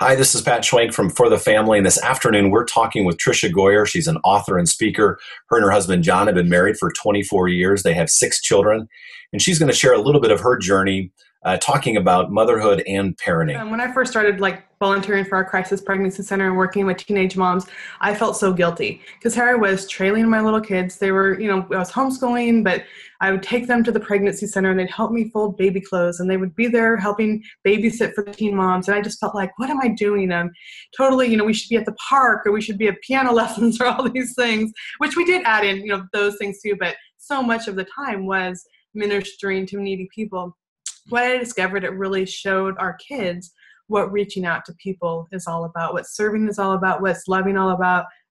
Hi, this is Pat Schwank from For the Family, and this afternoon we're talking with Tricia Goyer. She's an author and speaker. Her and her husband John have been married for 24 years. They have 6 children, and she's going to share a little bit of her journey talking about motherhood and parenting. When I first started volunteering for our crisis pregnancy center and working with teenage moms, I felt so guilty because here I was trailing my little kids. They were, I was homeschooling, but I would take them to the pregnancy center and they'd help me fold baby clothes and they would be there helping babysit for the teen moms. And I just felt like, what am I doing? Totally, we should be at the park or we should be at piano lessons or all these things, which we did add in, those things too. But so much of the time was ministering to needy people. What I discovered, it really showed our kids what reaching out to people is all about, what serving is all about, what's loving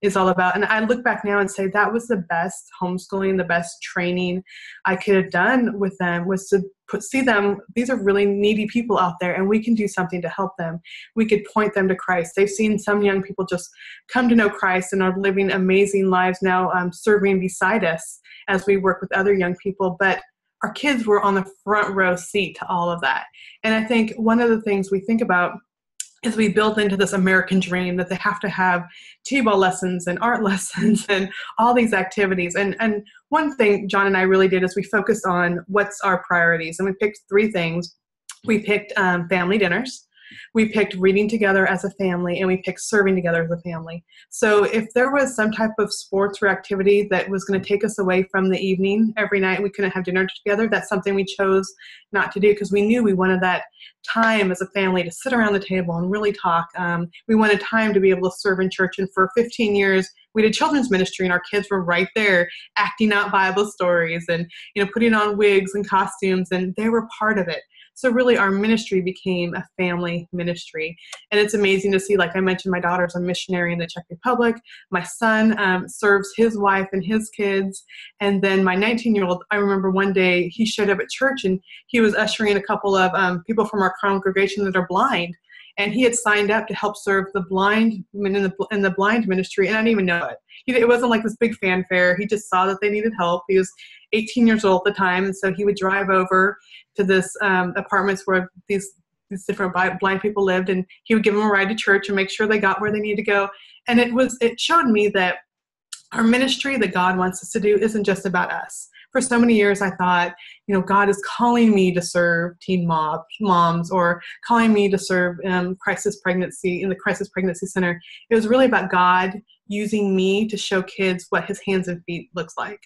is all about. And I look back now and say that was the best homeschooling, the best training I could have done with them was to see them, these are really needy people out there and we can do something to help them. We could point them to Christ. They've seen some young people just come to know Christ and are living amazing lives now, serving beside us as we work with other young people. But our kids were on the front row seat to all of that. And I think one of the things we think about is we build into this American dream that they have to have T-ball lessons and art lessons and all these activities. And one thing John and I really did is we focused on what's our priorities. And we picked 3 things. We picked family dinners. We picked reading together as a family, and we picked serving together as a family. So if there was some type of sports or activity that was going to take us away from the evening every night, we couldn't have dinner together, that's something we chose not to do because we knew we wanted that time as a family to sit around the table and really talk. We wanted time to be able to serve in church. And for 15 years, we did children's ministry, and our kids were right there acting out Bible stories and putting on wigs and costumes, and they were part of it. So really our ministry became a family ministry. And it's amazing to see, like I mentioned, my daughter's a missionary in the Czech Republic. My son serves his wife and his kids. And then my 19-year-old, I remember one day he showed up at church and he was ushering a couple of people from our congregation that are blind. And he had signed up to help serve the blind in the blind ministry, and I didn't even know it. It wasn't like this big fanfare. He just saw that they needed help. He was 18 years old at the time, and so he would drive over to this apartments where these different blind people lived, and he would give them a ride to church and make sure they got where they needed to go. And it showed me that our ministry that God wants us to do isn't just about us. For so many years, I thought, God is calling me to serve teen moms or calling me to serve in the crisis pregnancy center. It was really about God using me to show kids what his hands and feet looks like.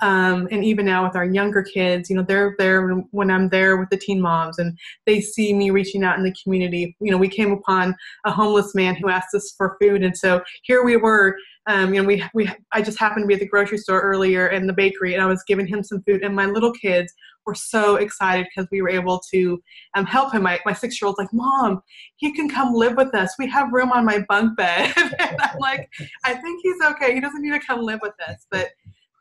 And even now with our younger kids, they're there when I'm there with the teen moms and they see me reaching out in the community. We came upon a homeless man who asked us for food. And so here we were, I just happened to be at the grocery store earlier in the bakery, and I was giving him some food, and my little kids were so excited because we were able to help him. My 6-year-old's like, Mom, he can come live with us. We have room on my bunk bed. And I'm like, I think he's okay. He doesn't need to come live with us. But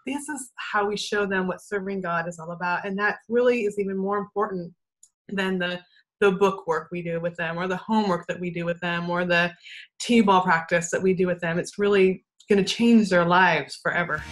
this is how we show them what serving God is all about. And that really is even more important than the book work we do with them or the homework that we do with them or the T-ball practice that we do with them. It's really going to change their lives forever.